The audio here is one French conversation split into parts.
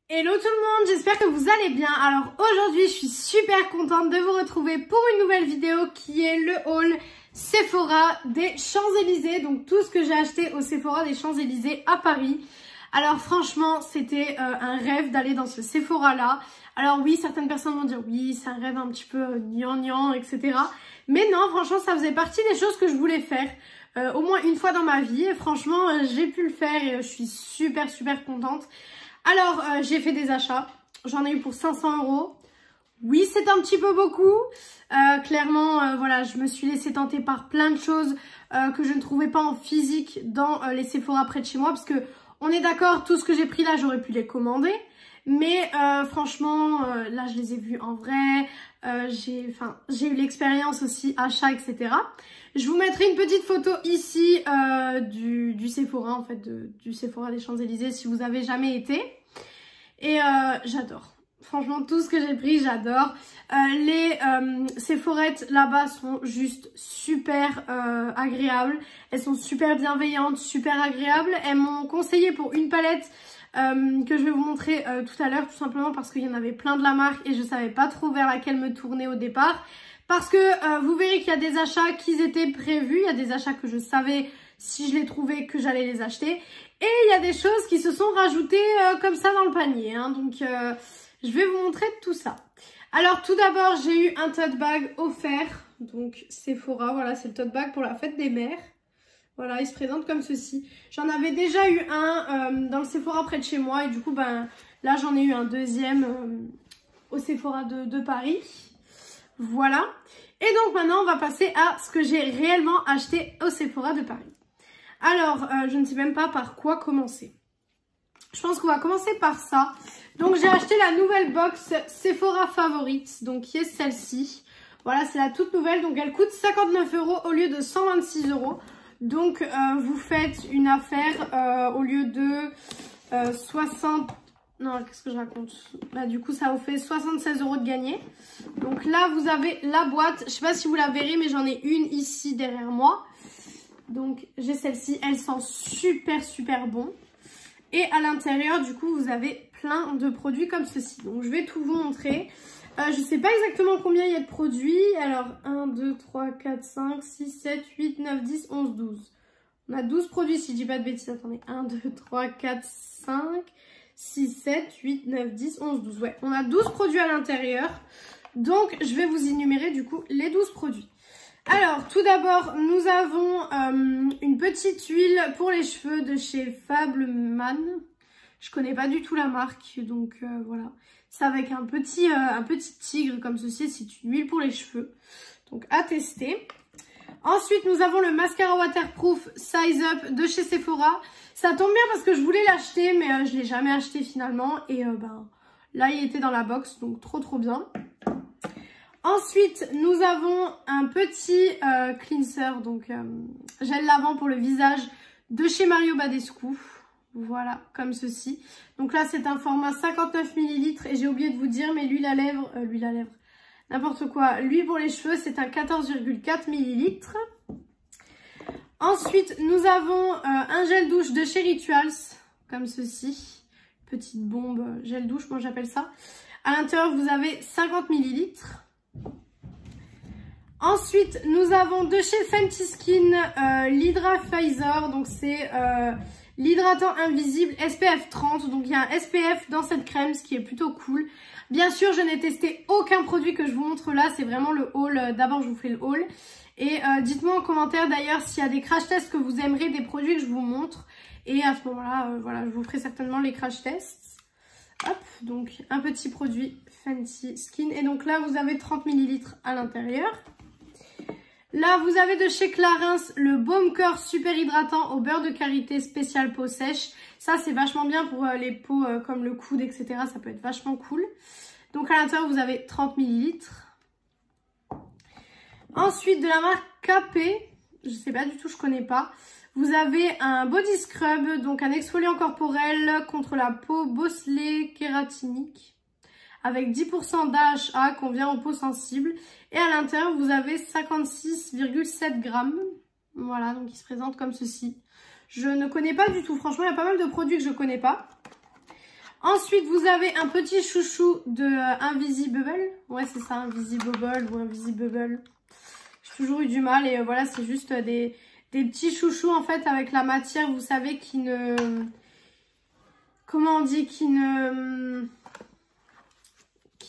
Hello tout le monde, j'espère que vous allez bien. Alors aujourd'hui je suis super contente de vous retrouver pour une nouvelle vidéo qui est le haul Sephora des Champs-Élysées. Donc tout ce que j'ai acheté au Sephora des Champs-Élysées à Paris. Alors franchement c'était un rêve d'aller dans ce Sephora là. Alors oui, certaines personnes vont dire oui c'est un rêve un petit peu gnangnan etc. Mais non, franchement ça faisait partie des choses que je voulais faire. Au moins une fois dans ma vie et franchement j'ai pu le faire et je suis super contente. Alors j'ai fait des achats, j'en ai eu pour 500 €. Oui c'est un petit peu beaucoup, clairement voilà je me suis laissée tenter par plein de choses que je ne trouvais pas en physique dans les Sephora près de chez moi. Parce que on est d'accord, tout ce que j'ai pris là j'aurais pu les commander. Mais franchement là je les ai vus en vrai, j'ai eu l'expérience aussi achat etc. Je vous mettrai une petite photo ici du Sephora en fait, du Sephora des Champs-Élysées si vous avez jamais été. Et j'adore. Franchement tout ce que j'ai pris j'adore. Les Sephorettes là-bas sont juste super agréables. Elles sont super bienveillantes, super agréables. Elles m'ont conseillé pour une palette que je vais vous montrer tout à l'heure, tout simplement parce qu'il y en avait plein de la marque et je savais pas trop vers laquelle me tourner au départ. Parce que vous verrez qu'il y a des achats qui étaient prévus, il y a des achats que je savais si je les trouvais que j'allais les acheter. Et il y a des choses qui se sont rajoutées comme ça dans le panier. Hein. Donc je vais vous montrer tout ça. Alors tout d'abord j'ai eu un tote bag offert. Donc Sephora, voilà c'est le tote bag pour la fête des mères. Voilà, il se présente comme ceci. J'en avais déjà eu un dans le Sephora près de chez moi. Et du coup, ben là, j'en ai eu un deuxième au Sephora de Paris. Voilà. Et donc maintenant, on va passer à ce que j'ai réellement acheté au Sephora de Paris. Alors, je ne sais même pas par quoi commencer. Je pense qu'on va commencer par ça. Donc, j'ai acheté la nouvelle box Sephora Favorites. Donc, qui est celle-ci. Voilà, c'est la toute nouvelle. Donc, elle coûte 59 € au lieu de 126 €. Donc vous faites une affaire au lieu de 60... Non, qu'est-ce que je raconte? Bah du coup ça vous fait 76 € de gagné. Donc là vous avez la boîte. Je sais pas si vous la verrez mais j'en ai une ici derrière moi. Donc j'ai celle-ci. Elle sent super bon. Et à l'intérieur du coup vous avez plein de produits comme ceci. Donc je vais tout vous montrer. Je sais pas exactement combien il y a de produits. Alors 1, 2, 3, 4, 5, 6, 7, 8, 9, 10, 11, 12. On a 12 produits si je dis pas de bêtises. Attendez. 1, 2, 3, 4, 5, 6, 7, 8, 9, 10, 11, 12. Ouais, on a 12 produits à l'intérieur. Donc je vais vous énumérer du coup les 12 produits. Alors tout d'abord nous avons une petite huile pour les cheveux de chez Fableman. Je connais pas du tout la marque donc voilà. C'est avec un petit tigre comme ceci, c'est une huile pour les cheveux. Donc à tester. Ensuite, nous avons le mascara waterproof Size Up de chez Sephora. Ça tombe bien parce que je voulais l'acheter, mais je ne l'ai jamais acheté finalement. Et ben, là, il était dans la box, donc trop bien. Ensuite, nous avons un petit cleanser, donc gel lavant pour le visage de chez Mario Badescu. Voilà, comme ceci. Donc là, c'est un format 59 ml. Et j'ai oublié de vous dire, mais l'huile à lèvres, n'importe quoi. L'huile pour les cheveux, c'est un 14,4 ml. Ensuite, nous avons un gel douche de chez Rituals, comme ceci. Petite bombe gel douche, moi j'appelle ça. À l'intérieur, vous avez 50 ml. Ensuite, nous avons de chez Fenty Skin l'Hydraphizer. Donc c'est l'hydratant invisible SPF 30. Donc il y a un SPF dans cette crème, ce qui est plutôt cool. Bien sûr, je n'ai testé aucun produit que je vous montre là. C'est vraiment le haul. D'abord, je vous fais le haul. Et dites-moi en commentaire d'ailleurs s'il y a des crash tests que vous aimeriez des produits que je vous montre. Et à ce moment-là, voilà, je vous ferai certainement les crash tests. Hop, donc un petit produit Fenty Skin. Et donc là, vous avez 30 ml à l'intérieur. Là, vous avez de chez Clarins le baume corps super hydratant au beurre de karité spécial peau sèche. Ça, c'est vachement bien pour les peaux comme le coude, etc. Ça peut être vachement cool. Donc à l'intérieur, vous avez 30 ml. Ensuite, de la marque KP, je sais pas du tout, je connais pas. Vous avez un body scrub, donc un exfoliant corporel contre la peau bosselée kératinique. Avec 10% d'AHA, convient aux peaux sensibles. Et à l'intérieur, vous avez 56,7 grammes. Voilà, donc il se présente comme ceci. Je ne connais pas du tout. Franchement, il y a pas mal de produits que je ne connais pas. Ensuite, vous avez un petit chouchou de Invisibubble. Ouais, c'est ça, Invisibubble ou Invisibubble. J'ai toujours eu du mal et voilà, c'est juste des petits chouchous en fait avec la matière, vous savez, qui ne... Comment on dit? Qui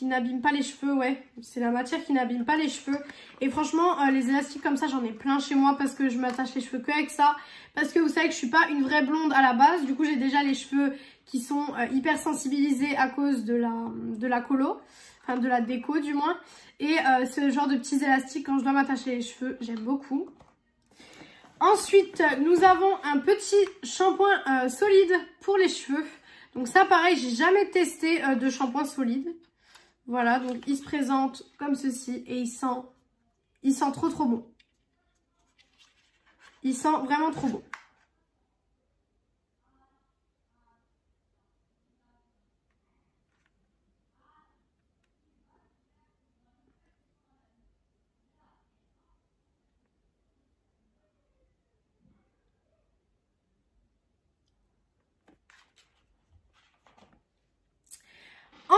n'abîme pas les cheveux, ouais. C'est la matière qui n'abîme pas les cheveux. Et franchement, les élastiques comme ça, j'en ai plein chez moi parce que je m'attache les cheveux que avec ça. Parce que vous savez que je suis pas une vraie blonde à la base. Du coup, j'ai déjà les cheveux qui sont hyper sensibilisés à cause de la colo. Enfin, de la déco du moins. Et ce genre de petits élastiques quand je dois m'attacher les cheveux, j'aime beaucoup. Ensuite, nous avons un petit shampoing solide pour les cheveux. Donc ça, pareil, j'ai jamais testé de shampoing solide. Voilà, donc il se présente comme ceci et il sent trop bon. Il sent vraiment trop bon.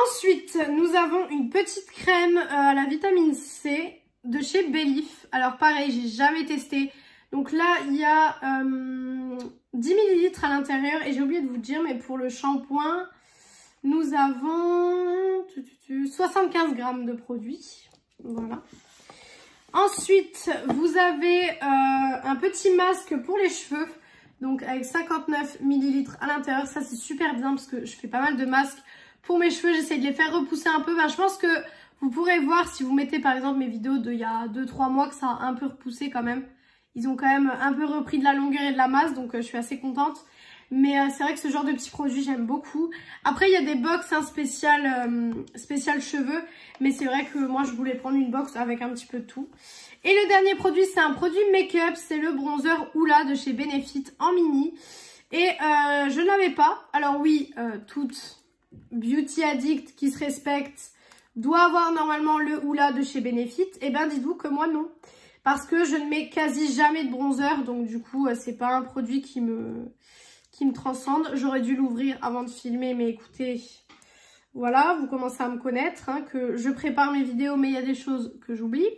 Ensuite, nous avons une petite crème à la vitamine C de chez Belif. Alors pareil, j'ai jamais testé. Donc là, il y a 10 ml à l'intérieur. Et j'ai oublié de vous dire, mais pour le shampoing, nous avons 75 grammes de produit. Voilà. Ensuite, vous avez un petit masque pour les cheveux. Donc avec 59 ml à l'intérieur. Ça, c'est super bien parce que je fais pas mal de masques. Pour mes cheveux, j'essaie de les faire repousser un peu. Ben, je pense que vous pourrez voir si vous mettez par exemple mes vidéos d'il y a 2-3 mois que ça a un peu repoussé quand même. Ils ont quand même un peu repris de la longueur et de la masse, donc je suis assez contente. Mais c'est vrai que ce genre de petits produits, j'aime beaucoup. Après, il y a des box spécial cheveux. Mais c'est vrai que moi, je voulais prendre une box avec un petit peu de tout. Et le dernier produit, c'est un produit make-up. C'est le bronzer Hoola de chez Benefit en mini. Et je ne l'avais pas. Alors oui, toute beauty addict qui se respecte doit avoir normalement le Hoola de chez Benefit. Et ben dites-vous que moi non, parce que je ne mets quasi jamais de bronzer, donc du coup c'est pas un produit qui me transcende. J'aurais dû l'ouvrir avant de filmer, mais écoutez, voilà, vous commencez à me connaître, hein, que je prépare mes vidéos mais il y a des choses que j'oublie.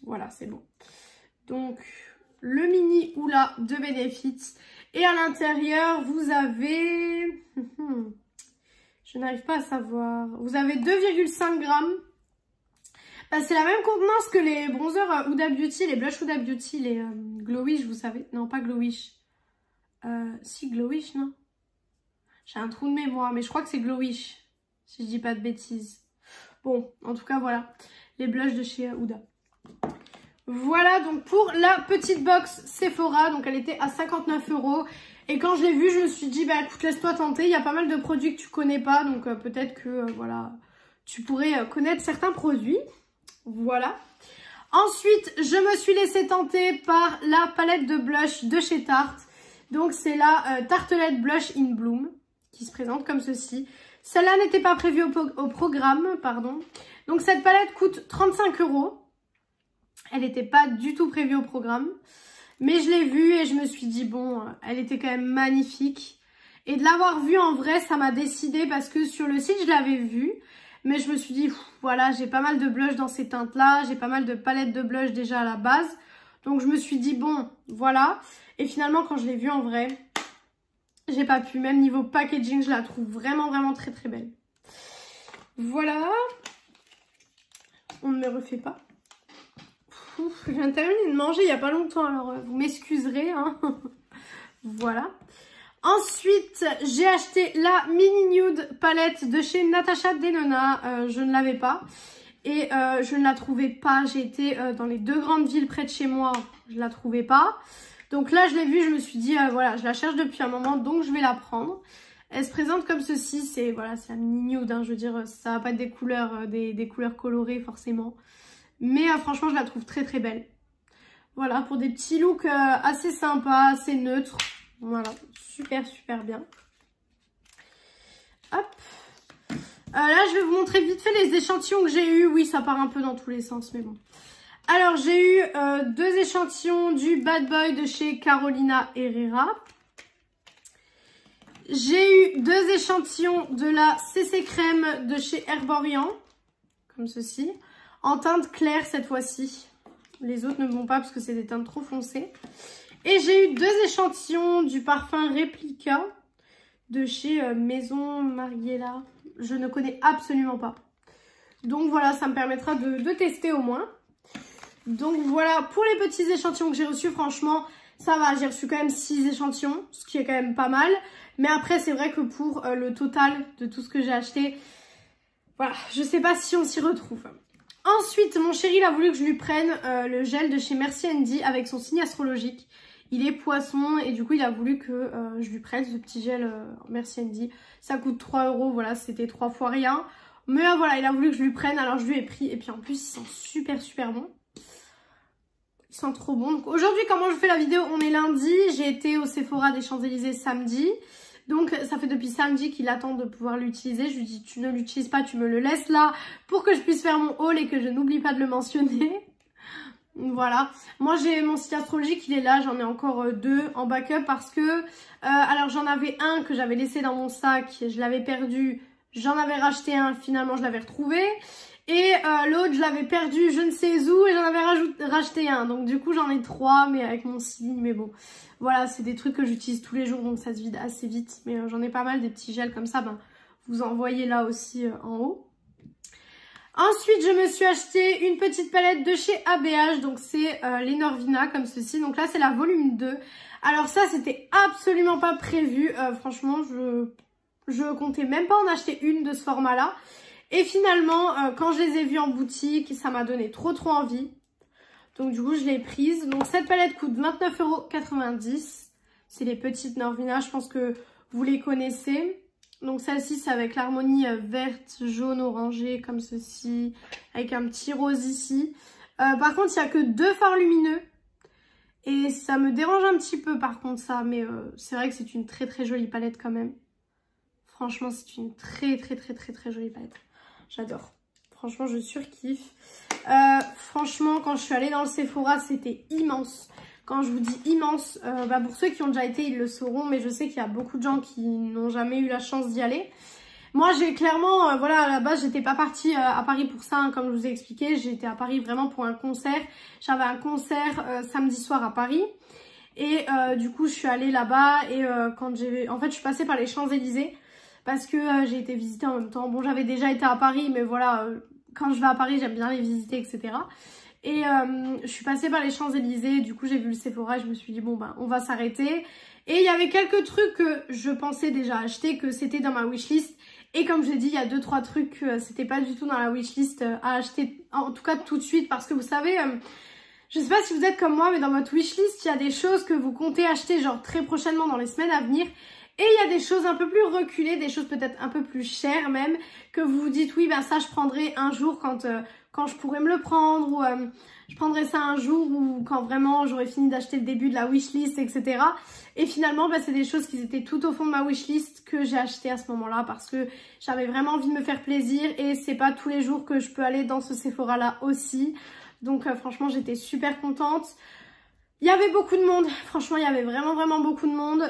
Voilà, c'est bon. Donc le mini Hoola de Benefit, et à l'intérieur vous avez je n'arrive pas à savoir. Vous avez 2,5 grammes. Bah, c'est la même contenance que les bronzers Huda Beauty, les blushs Huda Beauty, les Glowish, vous savez. Non, pas Glowish. Si, Glowish, non. J'ai un trou de mémoire, mais je crois que c'est Glowish. Si je dis pas de bêtises. Bon, en tout cas, voilà. Les blushs de chez Huda. Voilà, donc pour la petite box Sephora. Donc, elle était à 59 €. Et quand je l'ai vue, je me suis dit, bah écoute, laisse-toi tenter. Il y a pas mal de produits que tu connais pas. Donc peut-être que, voilà, tu pourrais connaître certains produits. Voilà. Ensuite, je me suis laissée tenter par la palette de blush de chez Tarte. Donc c'est la Tartelette Blush in Bloom qui se présente comme ceci. Celle-là n'était pas prévue au programme, pardon. Donc cette palette coûte 35 €. Elle n'était pas du tout prévue au programme. Mais je l'ai vue et je me suis dit, bon, elle était quand même magnifique. Et de l'avoir vue en vrai, ça m'a décidé parce que sur le site, je l'avais vue. Mais je me suis dit, voilà, j'ai pas mal de blush dans ces teintes-là. J'ai pas mal de palettes de blush déjà à la base. Donc je me suis dit, bon, voilà. Et finalement, quand je l'ai vue en vrai, j'ai pas pu. Même niveau packaging, je la trouve vraiment, vraiment très, très belle. Voilà. On ne me refait pas. Je viens de terminer de manger il n'y a pas longtemps, alors vous m'excuserez, hein. Voilà. Ensuite, j'ai acheté la Mini Nude palette de chez Natasha Denona. Je ne l'avais pas et je ne la trouvais pas. J'ai été dans les 2 grandes villes près de chez moi, je ne la trouvais pas. Donc là, je l'ai vue, je me suis dit, voilà, je la cherche depuis un moment, donc je vais la prendre. Elle se présente comme ceci, c'est voilà, c'est la Mini Nude, hein, je veux dire, ça va pas être des couleurs, des couleurs colorées forcément. Mais franchement, je la trouve très très belle. Voilà, pour des petits looks assez sympas, assez neutres. Voilà, super super bien. Hop. Là, je vais vous montrer vite fait les échantillons que j'ai eu. Oui, ça part un peu dans tous les sens, mais bon. Alors, j'ai eu 2 échantillons du Bad Boy de chez Carolina Herrera. J'ai eu 2 échantillons de la CC Crème de chez Herborian, comme ceci, en teinte claire cette fois-ci. Les autres ne vont pas parce que c'est des teintes trop foncées. Et j'ai eu 2 échantillons du parfum Replica de chez Maison Margiela. Je ne connais absolument pas. Donc voilà, ça me permettra de tester au moins. Donc voilà, pour les petits échantillons que j'ai reçus, franchement, ça va. J'ai reçu quand même 6 échantillons, ce qui est quand même pas mal. Mais après, c'est vrai que pour le total de tout ce que j'ai acheté, voilà, je sais pas si on s'y retrouve. Ensuite, mon chéri, il a voulu que je lui prenne le gel de chez Merci Andy avec son signe astrologique. Il est poisson et du coup, il a voulu que je lui prenne ce petit gel Merci Andy. Ça coûte 3 €, voilà, c'était 3 fois rien. Mais voilà, il a voulu que je lui prenne, alors je lui ai pris. Et puis en plus, il sent super super bon. Il sent trop bon. Donc aujourd'hui, comment je fais la vidéo? On est lundi, j'ai été au Sephora des Champs-Élysées samedi. Donc ça fait depuis samedi qu'il attend de pouvoir l'utiliser. Je lui dis, tu ne l'utilises pas, tu me le laisses là pour que je puisse faire mon haul et que je n'oublie pas de le mentionner. Voilà. Moi j'ai mon site astrologique, il est là, j'en ai encore 2 en backup parce que... alors j'en avais un que j'avais laissé dans mon sac, je l'avais perdu. J'en avais racheté un, finalement je l'avais retrouvé. Et l'autre je l'avais perdu je ne sais où et j'en avais racheté un. Donc du coup j'en ai 3 mais avec mon signe. Mais bon, voilà, c'est des trucs que j'utilise tous les jours donc ça se vide assez vite. Mais j'en ai pas mal, des petits gels comme ça, ben, vous en voyez là aussi en haut. Ensuite je me suis acheté une petite palette de chez ABH. Donc c'est les Norvina comme ceci. Donc là c'est la volume 2. Alors ça c'était absolument pas prévu. Franchement je comptais même pas en acheter une de ce format là. Et finalement, quand je les ai vus en boutique, ça m'a donné trop envie. Donc du coup, je l'ai prise. Donc cette palette coûte 29,90 €. C'est les petites Norvina, je pense que vous les connaissez. Donc celle-ci, c'est avec l'harmonie verte, jaune, orangé, comme ceci. Avec un petit rose ici. Par contre, il n'y a que 2 fards lumineux. Et ça me dérange un petit peu par contre ça. Mais c'est vrai que c'est une très jolie palette quand même. Franchement, c'est une très jolie palette. J'adore. Franchement, je surkiffe. Franchement, quand je suis allée dans le Sephora, c'était immense. Quand je vous dis immense, bah pour ceux qui ont déjà été, ils le sauront. Mais je sais qu'il y a beaucoup de gens qui n'ont jamais eu la chance d'y aller. Moi, j'ai clairement, voilà, à la base, j'étais pas partie à Paris pour ça, hein, comme je vous ai expliqué. J'étais à Paris vraiment pour un concert. J'avais un concert samedi soir à Paris. Et du coup, je suis allée là-bas. Et quand en fait, je suis passée par les Champs-Élysées. Parce que j'ai été visiter en même temps. Bon, j'avais déjà été à Paris, mais voilà, quand je vais à Paris, j'aime bien les visiter, etc. Et je suis passée par les Champs-Élysées, du coup j'ai vu le Sephora et je me suis dit bon ben on va s'arrêter. Et il y avait quelques trucs que je pensais déjà acheter, que c'était dans ma wishlist. Et comme je l'ai dit, il y a 2-3 trucs que c'était pas du tout dans la wishlist à acheter, en tout cas tout de suite. Parce que vous savez, je sais pas si vous êtes comme moi, mais dans votre wishlist, il y a des choses que vous comptez acheter genre très prochainement dans les semaines à venir. Et il y a des choses un peu plus reculées, des choses peut-être un peu plus chères même, que vous vous dites oui ben ça je prendrai un jour quand je pourrai me le prendre, ou je prendrai ça un jour ou quand vraiment j'aurai fini d'acheter le début de la wishlist, etc. Et finalement ben, c'est des choses qui étaient tout au fond de ma wishlist que j'ai acheté à ce moment-là parce que j'avais vraiment envie de me faire plaisir et c'est pas tous les jours que je peux aller dans ce Sephora là aussi. Donc franchement j'étais super contente. Il y avait beaucoup de monde, franchement il y avait vraiment beaucoup de monde,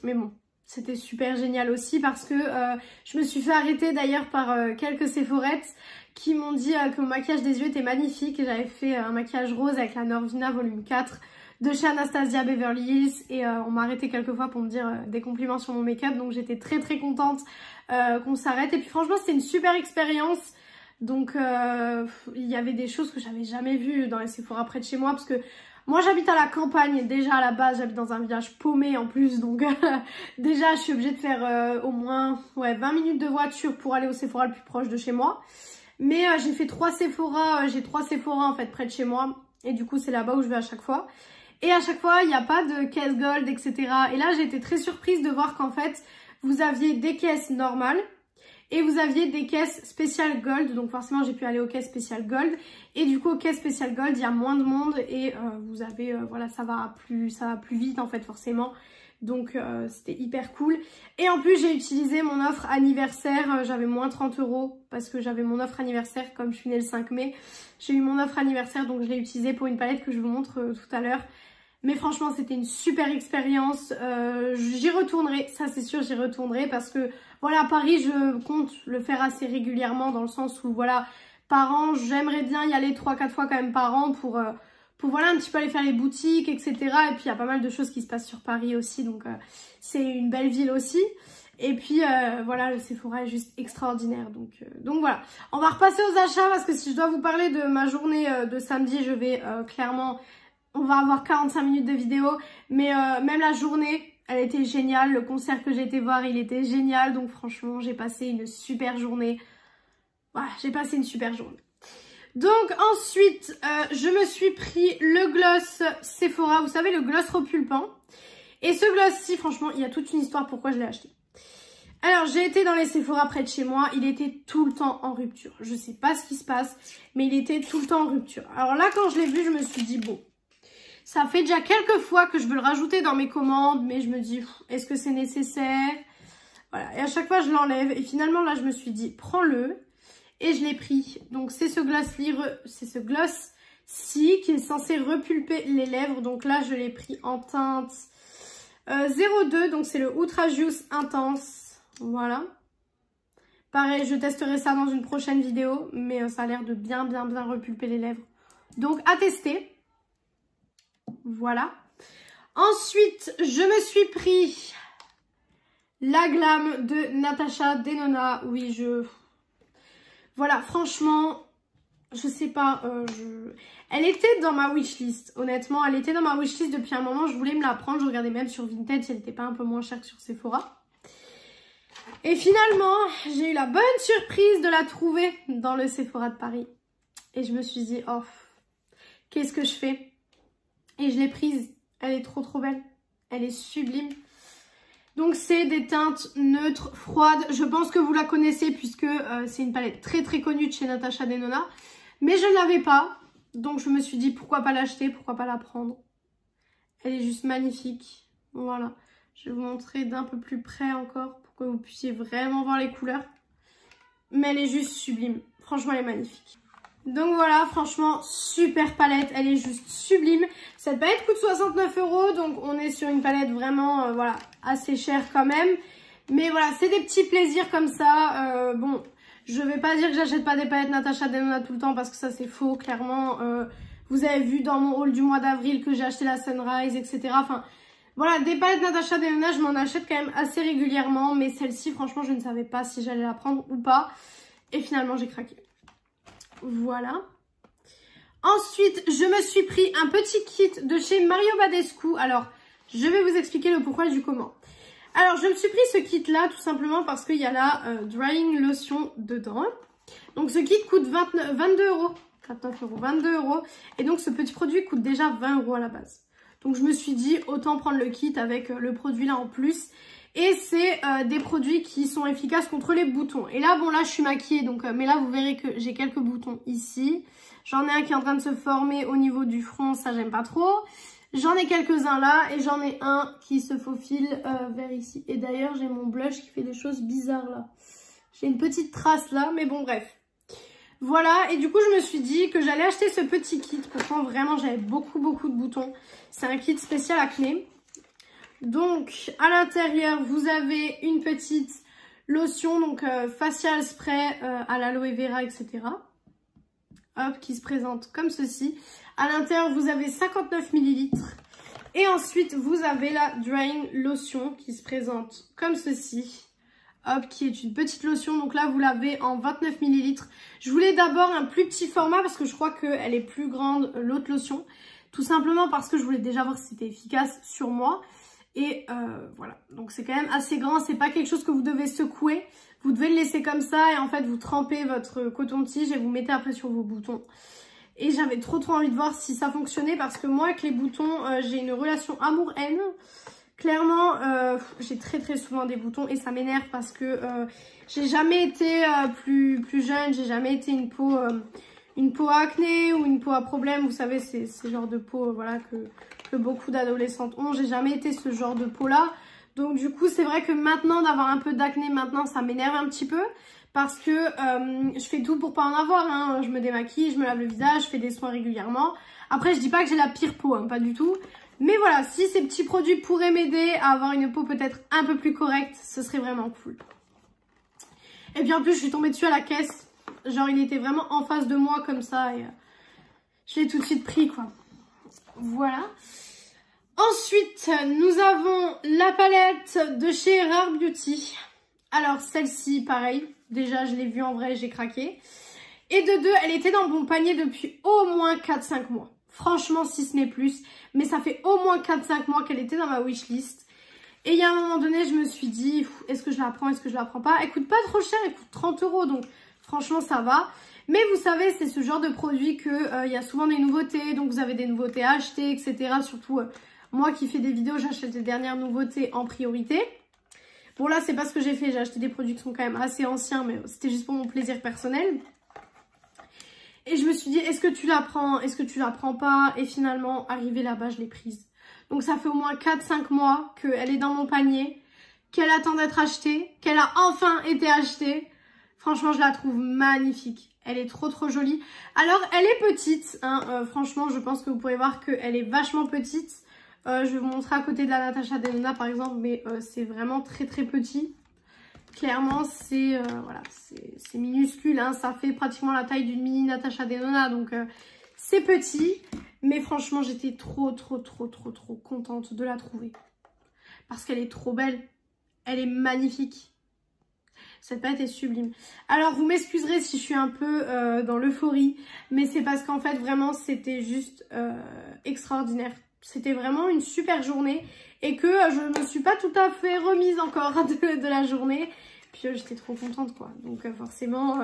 mais bon, c'était super génial aussi parce que je me suis fait arrêter d'ailleurs par quelques Sephorettes qui m'ont dit que mon maquillage des yeux était magnifique et j'avais fait un maquillage rose avec la Norvina volume 4 de chez Anastasia Beverly Hills et on m'a arrêté quelques fois pour me dire des compliments sur mon make-up donc j'étais très contente qu'on s'arrête et puis franchement c'était une super expérience. Donc il y avait des choses que j'avais jamais vues dans les Sephora près de chez moi parce que moi j'habite à la campagne, déjà à la base j'habite dans un village paumé en plus donc déjà je suis obligée de faire au moins 20 minutes de voiture pour aller au Sephora le plus proche de chez moi. Mais j'ai fait 3 Sephora, j'ai 3 Sephora en fait près de chez moi et du coup c'est là-bas où je vais à chaque fois. Et à chaque fois il n'y a pas de caisse gold etc. Et là j'ai été très surprise de voir qu'en fait vous aviez des caisses normales. Et vous aviez des caisses spéciales gold, donc forcément j'ai pu aller aux caisses spéciales gold. Et du coup aux caisses spéciales gold, il y a moins de monde et vous avez, voilà, ça va plus vite en fait forcément. Donc c'était hyper cool. Et en plus j'ai utilisé mon offre anniversaire, j'avais moins 30 € parce que j'avais mon offre anniversaire comme je suis née le 5 mai. J'ai eu mon offre anniversaire donc je l'ai utilisé pour une palette que je vous montre tout à l'heure. Mais franchement, c'était une super expérience. J'y retournerai, ça c'est sûr, j'y retournerai parce que voilà, à Paris, je compte le faire assez régulièrement dans le sens où voilà, par an, j'aimerais bien y aller 3-4 fois quand même par an pour voilà un petit peu aller faire les boutiques, etc. Et puis il y a pas mal de choses qui se passent sur Paris aussi, donc c'est une belle ville aussi. Et puis voilà, le Sephora est juste extraordinaire. Donc voilà, on va repasser aux achats parce que si je dois vous parler de ma journée de samedi, je vais clairement... On va avoir 45 minutes de vidéo, mais même la journée, elle était géniale. Le concert que j'ai été voir, il était génial. Donc franchement, j'ai passé une super journée. Voilà, j'ai passé une super journée. Donc ensuite, je me suis pris le gloss Sephora. Vous savez, le gloss repulpant. Et ce gloss-ci, franchement, il y a toute une histoire pourquoi je l'ai acheté. Alors, j'ai été dans les Sephora près de chez moi. Il était tout le temps en rupture. Je sais pas ce qui se passe, mais il était tout le temps en rupture. Alors là, quand je l'ai vu, je me suis dit, bon... Ça fait déjà quelques fois que je veux le rajouter dans mes commandes, mais je me dis, est-ce que c'est nécessaire? Voilà, et à chaque fois je l'enlève. Et finalement là je me suis dit, prends-le. Et je l'ai pris. Donc c'est ce gloss-ci qui est censé repulper les lèvres. Donc là je l'ai pris en teinte 02, donc c'est le Ultra Juice Intense. Voilà. Pareil, je testerai ça dans une prochaine vidéo, mais ça a l'air de bien repulper les lèvres. Donc à tester. Voilà. Ensuite, je me suis pris la Glam de Natasha Denona. Oui, voilà, franchement, je sais pas. Elle était dans ma wishlist, honnêtement. Elle était dans ma wishlist depuis un moment. Je voulais me la prendre. Je regardais même sur Vinted si elle n'était pas un peu moins chère que sur Sephora. Et finalement, j'ai eu la bonne surprise de la trouver dans le Sephora de Paris. Et je me suis dit, oh, qu'est-ce que je fais ? Et je l'ai prise. Elle est trop belle. Elle est sublime. Donc c'est des teintes neutres, froides. Je pense que vous la connaissez puisque c'est une palette très connue de chez Natasha Denona. Mais je ne l'avais pas. Donc je me suis dit pourquoi pas l'acheter, pourquoi pas la prendre. Elle est juste magnifique. Voilà. Je vais vous montrer d'un peu plus près encore pour que vous puissiez vraiment voir les couleurs. Mais elle est juste sublime. Franchement, elle est magnifique. Donc voilà, franchement, super palette, elle est juste sublime. Cette palette coûte 69 €, donc on est sur une palette vraiment, voilà, assez chère quand même. Mais voilà, c'est des petits plaisirs comme ça. Bon, je vais pas dire que j'achète pas des palettes Natasha Denona tout le temps parce que ça c'est faux, clairement. Vous avez vu dans mon haul du mois d'avril que j'ai acheté la Sunrise, etc. Enfin, voilà, des palettes Natasha Denona, je m'en achète quand même assez régulièrement. Mais celle-ci, franchement, je ne savais pas si j'allais la prendre ou pas. Et finalement, j'ai craqué. Voilà. Ensuite, je me suis pris un petit kit de chez Mario Badescu. Alors, je vais vous expliquer le pourquoi du comment. Alors, je me suis pris ce kit-là tout simplement parce qu'il y a la Drying Lotion dedans. Donc, ce kit coûte 22 €. 29 €, 22 €. Et donc, ce petit produit coûte déjà 20 € à la base. Donc, je me suis dit, autant prendre le kit avec le produit là en plus. Et c'est des produits qui sont efficaces contre les boutons. Et là, bon, là, je suis maquillée. Donc, mais là, vous verrez que j'ai quelques boutons ici. J'en ai un qui est en train de se former au niveau du front. Ça, j'aime pas trop. J'en ai quelques-uns là. Et j'en ai un qui se faufile vers ici. Et d'ailleurs, j'ai mon blush qui fait des choses bizarres là. J'ai une petite trace là. Mais bon, bref. Voilà. Et du coup, je me suis dit que j'allais acheter ce petit kit. Pourtant, vraiment, j'avais beaucoup de boutons. C'est un kit spécial acné. Donc, à l'intérieur, vous avez une petite lotion, donc facial spray à l'aloe vera, etc. Hop, qui se présente comme ceci. À l'intérieur, vous avez 59 ml. Et ensuite, vous avez la Drying Lotion qui se présente comme ceci. Hop, qui est une petite lotion. Donc là, vous l'avez en 29 ml. Je voulais d'abord un plus petit format parce que je crois qu'elle est plus grande, l'autre lotion. Tout simplement parce que je voulais déjà voir si c'était efficace sur moi. Et voilà, donc c'est quand même assez grand, c'est pas quelque chose que vous devez secouer, vous devez le laisser comme ça et en fait vous trempez votre coton-tige et vous mettez après sur vos boutons. Et j'avais trop envie de voir si ça fonctionnait parce que moi avec les boutons, j'ai une relation amour-haine. Clairement, j'ai très souvent des boutons et ça m'énerve parce que j'ai jamais été plus jeune, j'ai jamais été une peau acné ou une peau à problème, vous savez, c'est ce genre de peau voilà, que beaucoup d'adolescentes ont. J'ai jamais été ce genre de peau là. Donc du coup, c'est vrai que maintenant, d'avoir un peu d'acné maintenant, ça m'énerve un petit peu. Parce que je fais tout pour pas en avoir. Hein. Je me démaquille, je me lave le visage, je fais des soins régulièrement. Après, je dis pas que j'ai la pire peau, hein, pas du tout. Mais voilà, si ces petits produits pourraient m'aider à avoir une peau peut-être un peu plus correcte, ce serait vraiment cool. Et puis en plus, je suis tombée dessus à la caisse. Genre, il était vraiment en face de moi comme ça. Et je l'ai tout de suite pris, quoi. Voilà. Ensuite, nous avons la palette de chez Rare Beauty. Alors, celle-ci, pareil. Déjà, je l'ai vue en vrai, j'ai craqué. Et de deux, elle était dans mon panier depuis au moins 4-5 mois. Franchement, si ce n'est plus. Mais ça fait au moins 4-5 mois qu'elle était dans ma wishlist. Et il y a un moment donné, je me suis dit, est-ce que je la prends, est-ce que je la prends pas? Elle coûte pas trop cher, elle coûte 30 €. Donc, franchement, ça va. Mais vous savez, c'est ce genre de produit que y a souvent des nouveautés. Donc, vous avez des nouveautés à acheter, etc. Surtout, moi qui fais des vidéos, j'achète les dernières nouveautés en priorité. Bon, là, c'est pas ce que j'ai fait. J'ai acheté des produits qui sont quand même assez anciens, mais c'était juste pour mon plaisir personnel. Et je me suis dit, est-ce que tu la prends? Est-ce que tu la prends pas? Et finalement, arrivée là-bas, je l'ai prise. Donc, ça fait au moins 4-5 mois qu'elle est dans mon panier, qu'elle attend d'être achetée, qu'elle a enfin été achetée. Franchement, je la trouve magnifique. Elle est trop trop jolie. Alors, elle est petite. Hein, franchement, je pense que vous pourrez voir qu'elle est vachement petite. Je vais vous montrer à côté de la Natasha Denona, par exemple. Mais c'est vraiment très très petit. Clairement, c'est voilà, c'est minuscule. Hein, ça fait pratiquement la taille d'une mini Natasha Denona. Donc, c'est petit. Mais franchement, j'étais trop contente de la trouver. Parce qu'elle est trop belle. Elle est magnifique. Cette palette est sublime. Alors, vous m'excuserez si je suis un peu dans l'euphorie. Mais c'est parce qu'en fait, vraiment, c'était juste extraordinaire. C'était vraiment une super journée. Et que je ne me suis pas tout à fait remise encore de la journée. Puis j'étais trop contente, quoi. Donc forcément,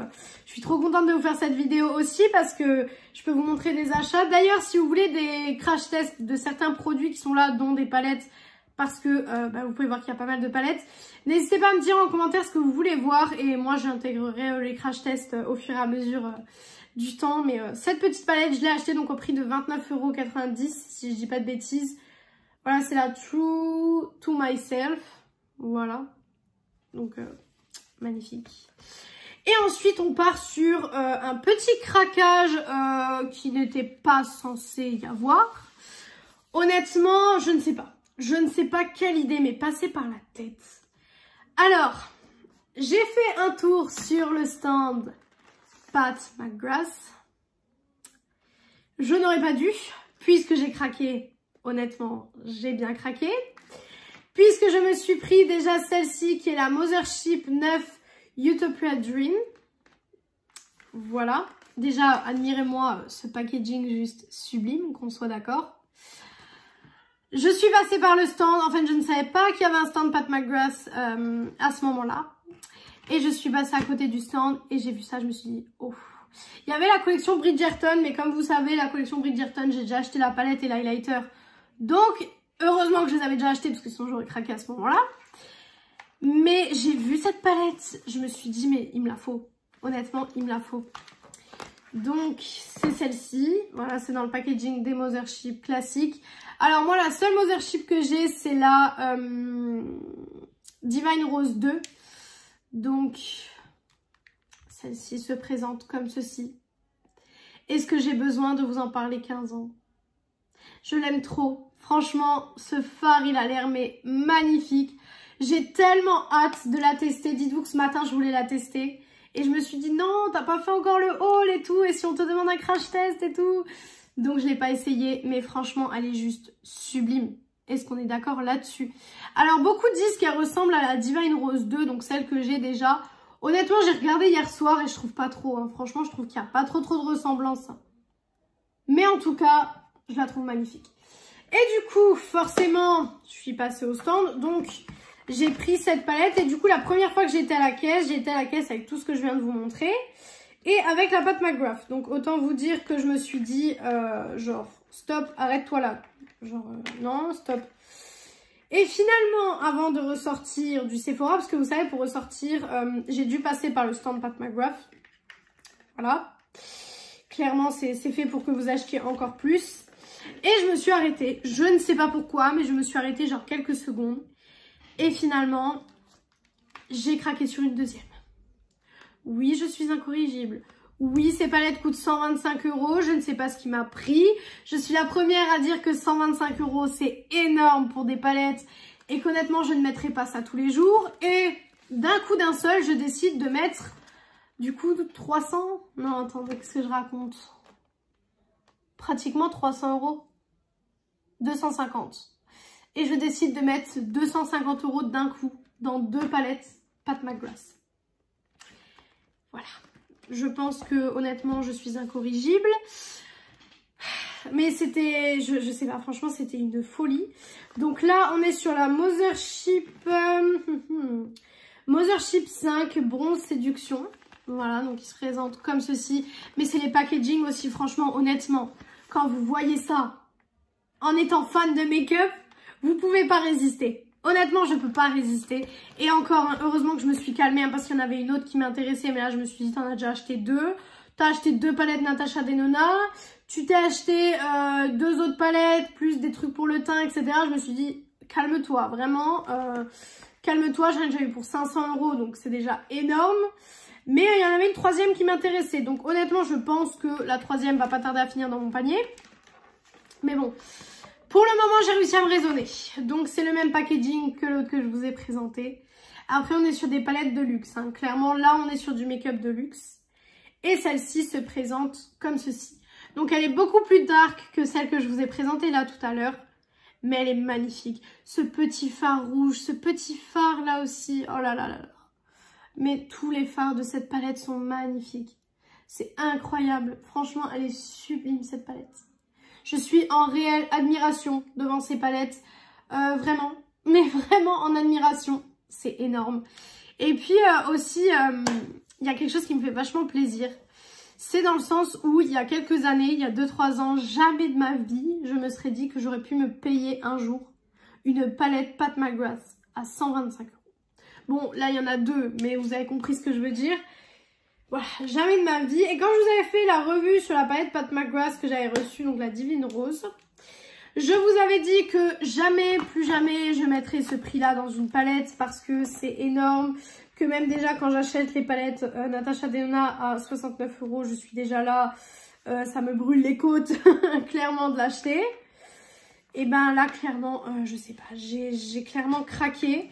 je suis trop contente de vous faire cette vidéo aussi. Parce que je peux vous montrer des achats. D'ailleurs, si vous voulez des crash tests de certains produits qui sont là, dont des palettes. Parce que vous pouvez voir qu'il y a pas mal de palettes. N'hésitez pas à me dire en commentaire ce que vous voulez voir. Et moi, j'intégrerai les crash tests au fur et à mesure du temps. Mais cette petite palette, je l'ai achetée donc au prix de 29,90 €, si je dis pas de bêtises. Voilà, c'est la True to Myself. Voilà. Donc, magnifique. Et ensuite, on part sur un petit craquage qui n'était pas censé y avoir. Honnêtement, je ne sais pas. Je ne sais pas quelle idée m'est passée par la tête. Alors, j'ai fait un tour sur le stand Pat McGrath. Je n'aurais pas dû, puisque j'ai craqué. Honnêtement, j'ai bien craqué. Puisque je me suis pris déjà celle-ci, qui est la Mothership 9 Utopia Dream. Voilà. Déjà, admirez-moi ce packaging juste sublime, qu'on soit d'accord. Je suis passée par le stand, en fait je ne savais pas qu'il y avait un stand Pat McGrath à ce moment-là. Et je suis passée à côté du stand et j'ai vu ça, je me suis dit, oh. Il y avait la collection Bridgerton, mais comme vous savez, la collection Bridgerton, j'ai déjà acheté la palette et l'highlighter. Donc, heureusement que je les avais déjà achetés, parce que sinon j'aurais craqué à ce moment-là. Mais j'ai vu cette palette, je me suis dit, mais il me la faut. Honnêtement, il me la faut. Donc, c'est celle-ci. Voilà, c'est dans le packaging des Mothership classiques. Alors, moi, la seule Mothership que j'ai, c'est la Divine Rose 2. Donc, celle-ci se présente comme ceci. Est-ce que j'ai besoin de vous en parler 15 ans? Je l'aime trop. Franchement, ce fard, il a l'air mais magnifique. J'ai tellement hâte de la tester. Dites-vous que ce matin, je voulais la tester. Et je me suis dit, non, t'as pas fait encore le haul et tout. Et si on te demande un crash test et tout. Donc, je l'ai pas essayé. Mais franchement, elle est juste sublime. Est-ce qu'on est d'accord là-dessus? Alors, beaucoup disent qu'elle ressemble à la Divine Rose 2. Donc, celle que j'ai déjà. Honnêtement, j'ai regardé hier soir et je trouve pas trop. Hein. Franchement, je trouve qu'il n'y a pas trop de ressemblance. Mais en tout cas, je la trouve magnifique. Et du coup, forcément, je suis passée au stand. Donc, j'ai pris cette palette. Et du coup, la première fois que j'étais à la caisse, avec tout ce que je viens de vous montrer. Et avec la Pat McGrath. Donc, autant vous dire que je me suis dit, genre, stop, arrête-toi là. Genre, non, stop. Et finalement, avant de ressortir du Sephora, parce que vous savez, pour ressortir, j'ai dû passer par le stand Pat McGrath. Voilà. Clairement, c'est fait pour que vous achetiez encore plus. Et je me suis arrêtée. Je ne sais pas pourquoi, mais je me suis arrêtée genre quelques secondes. Et finalement, j'ai craqué sur une deuxième. Oui, je suis incorrigible. Oui, ces palettes coûtent 125 €. Je ne sais pas ce qui m'a pris. Je suis la première à dire que 125 € c'est énorme pour des palettes et qu'honnêtement je ne mettrai pas ça tous les jours. Et d'un coup d'un seul, je décide de mettre du coup 300. Non, attendez, qu'est-ce que je raconte? Pratiquement 300 €. 250. Et je décide de mettre 250 € d'un coup dans 2 palettes Pat McGrath. Voilà. Je pense que honnêtement je suis incorrigible. Mais c'était, je sais pas, franchement c'était une folie. Donc là on est sur la Mothership Mothership 5 Bronze Séduction. Voilà, donc il se présente comme ceci. Mais c'est les packaging aussi, franchement, honnêtement. Quand vous voyez ça, en étant fan de make-up, vous pouvez pas résister. Honnêtement, je peux pas résister. Et encore, hein, heureusement que je me suis calmée, hein, parce qu'il y en avait une autre qui m'intéressait. Mais là, je me suis dit, t'en as déjà acheté 2. T'as acheté 2 palettes Natasha Denona. Tu t'es acheté 2 autres palettes, plus des trucs pour le teint, etc. Je me suis dit, calme-toi, vraiment. Calme-toi, j'en ai eu pour 500 €, donc c'est déjà énorme. Mais il y en avait une troisième qui m'intéressait. Donc honnêtement, je pense que la troisième va pas tarder à finir dans mon panier. Mais bon... Pour le moment, j'ai réussi à me raisonner. Donc, c'est le même packaging que l'autre que je vous ai présenté. Après, on est sur des palettes de luxe. Hein. Clairement, là, on est sur du make-up de luxe. Et celle-ci se présente comme ceci. Donc, elle est beaucoup plus dark que celle que je vous ai présentée là tout à l'heure. Mais elle est magnifique. Ce petit phare rouge, ce petit phare là aussi. Oh là là là là. Mais tous les fards de cette palette sont magnifiques. C'est incroyable. Franchement, elle est sublime cette palette. Je suis en réelle admiration devant ces palettes. Vraiment, mais vraiment en admiration. C'est énorme. Et puis aussi, il y a quelque chose qui me fait vachement plaisir. C'est dans le sens où il y a quelques années, il y a 2-3 ans, jamais de ma vie, je me serais dit que j'aurais pu me payer un jour une palette Pat McGrath à 125 €. Bon, là il y en a 2, mais vous avez compris ce que je veux dire. Voilà, jamais de ma vie. Et quand je vous avais fait la revue sur la palette Pat McGrath que j'avais reçue, donc la Divine Rose, je vous avais dit que jamais, plus jamais, je mettrai ce prix-là dans une palette parce que c'est énorme. Que même déjà quand j'achète les palettes Natasha Denona à 69 €, je suis déjà là, ça me brûle les côtes clairement de l'acheter. Et ben là, clairement, je sais pas, j'ai clairement craqué.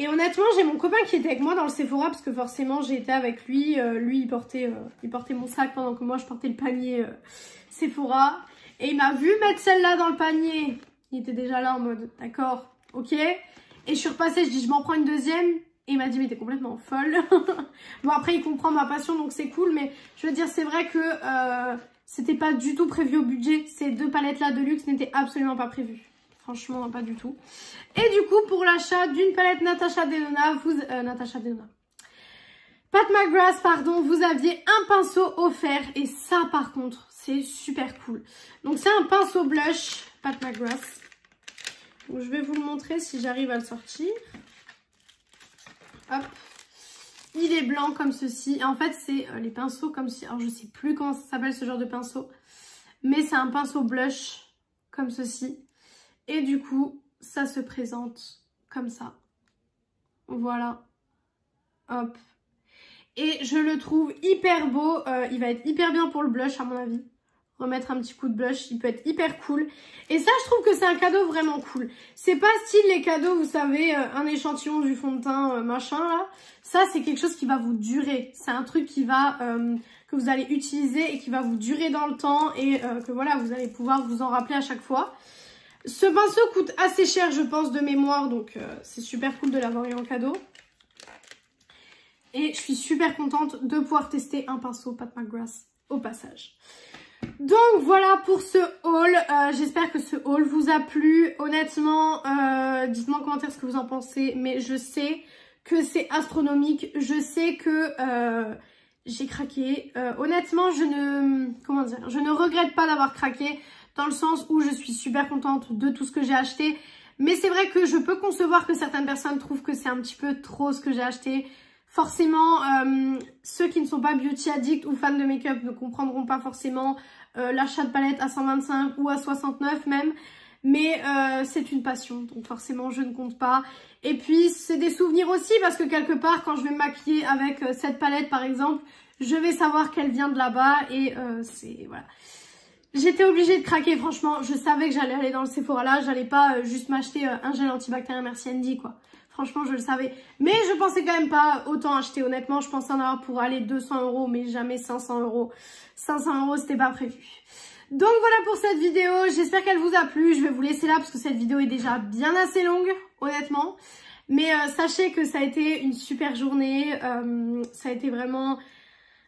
Et honnêtement, j'ai mon copain qui était avec moi dans le Sephora parce que forcément, j'ai été avec lui. Lui, il portait mon sac pendant que moi, je portais le panier Sephora. Et il m'a vu mettre celle-là dans le panier. Il était déjà là en mode, d'accord, ok. Et je suis repassée, je dis, je m'en prends une deuxième. Et il m'a dit, mais t'es complètement folle. Bon, après, il comprend ma passion, donc c'est cool. Mais je veux dire, c'est vrai que c'était pas du tout prévu au budget. Ces 2 palettes-là de luxe n'étaient absolument pas prévues. Franchement, pas du tout. Et du coup, pour l'achat d'une palette Natasha Denona, Pat McGrath, pardon, vous aviez un pinceau offert. Et ça, par contre, c'est super cool. Donc, c'est un pinceau blush Pat McGrath. Donc, je vais vous le montrer si j'arrive à le sortir. Hop. Il est blanc comme ceci. Et en fait, c'est les pinceaux comme si... Alors, je sais plus comment ça s'appelle ce genre de pinceau. Mais c'est un pinceau blush comme ceci. Et du coup, ça se présente comme ça. Voilà. Hop. Et je le trouve hyper beau. Il va être hyper bien pour le blush à mon avis. Remettre un petit coup de blush, il peut être hyper cool. Et ça, je trouve que c'est un cadeau vraiment cool. C'est pas style les cadeaux, vous savez, un échantillon du fond de teint, machin là. Ça, c'est quelque chose qui va vous durer. C'est un truc qui va... que vous allez utiliser et qui va vous durer dans le temps. Et que voilà, vous allez pouvoir vous en rappeler à chaque fois. Ce pinceau coûte assez cher, je pense, de mémoire. Donc, c'est super cool de l'avoir eu en cadeau. Et je suis super contente de pouvoir tester un pinceau Pat McGrath au passage. Donc, voilà pour ce haul. J'espère que ce haul vous a plu. Honnêtement, dites-moi en commentaire ce que vous en pensez. Mais je sais que c'est astronomique. Je sais que j'ai craqué. Honnêtement, je ne regrette pas d'avoir craqué. Dans le sens où je suis super contente de tout ce que j'ai acheté. Mais c'est vrai que je peux concevoir que certaines personnes trouvent que c'est un petit peu trop ce que j'ai acheté. Forcément, ceux qui ne sont pas beauty addicts ou fans de make-up ne comprendront pas forcément l'achat de palette à 125 ou à 69 même. Mais c'est une passion, donc forcément je ne compte pas. Et puis c'est des souvenirs aussi parce que quelque part quand je vais me maquiller avec cette palette par exemple, je vais savoir qu'elle vient de là-bas et c'est... voilà. J'étais obligée de craquer, franchement. Je savais que j'allais aller dans le Sephora là. J'allais pas juste m'acheter un gel antibactérien Merci Andy, quoi. Franchement, je le savais. Mais je pensais quand même pas autant acheter, honnêtement. Je pensais en avoir pour aller 200 €, mais jamais 500 €. 500 €, c'était pas prévu. Donc voilà pour cette vidéo. J'espère qu'elle vous a plu. Je vais vous laisser là parce que cette vidéo est déjà bien assez longue, honnêtement. Mais sachez que ça a été une super journée. Ça a été vraiment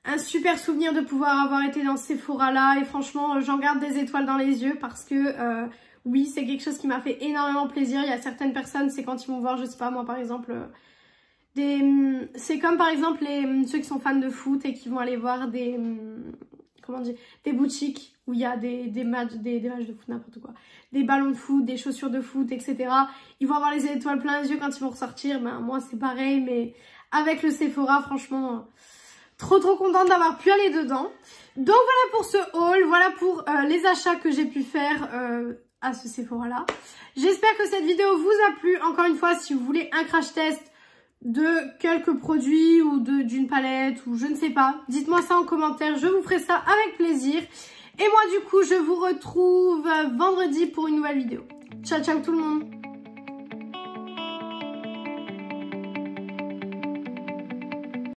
un super souvenir de pouvoir avoir été dans ce Sephora là. Et franchement, j'en garde des étoiles dans les yeux parce que... oui, c'est quelque chose qui m'a fait énormément plaisir. Il y a certaines personnes, c'est quand ils vont voir, je sais pas moi par exemple, c'est comme par exemple ceux qui sont fans de foot et qui vont aller voir des, comment dire, des boutiques où il y a des matchs de foot, n'importe quoi. Des ballons de foot, des chaussures de foot, etc. Ils vont avoir les étoiles plein les yeux quand ils vont ressortir. Ben, moi c'est pareil, mais avec le Sephora, franchement... trop contente d'avoir pu aller dedans. Donc voilà pour ce haul, voilà pour les achats que j'ai pu faire à ce Sephora là. J'espère que cette vidéo vous a plu. Encore une fois, si vous voulez un crash test de quelques produits ou d'une palette ou je ne sais pas, dites-moi ça en commentaire, je vous ferai ça avec plaisir. Et moi du coup, je vous retrouve vendredi pour une nouvelle vidéo. Ciao ciao tout le monde.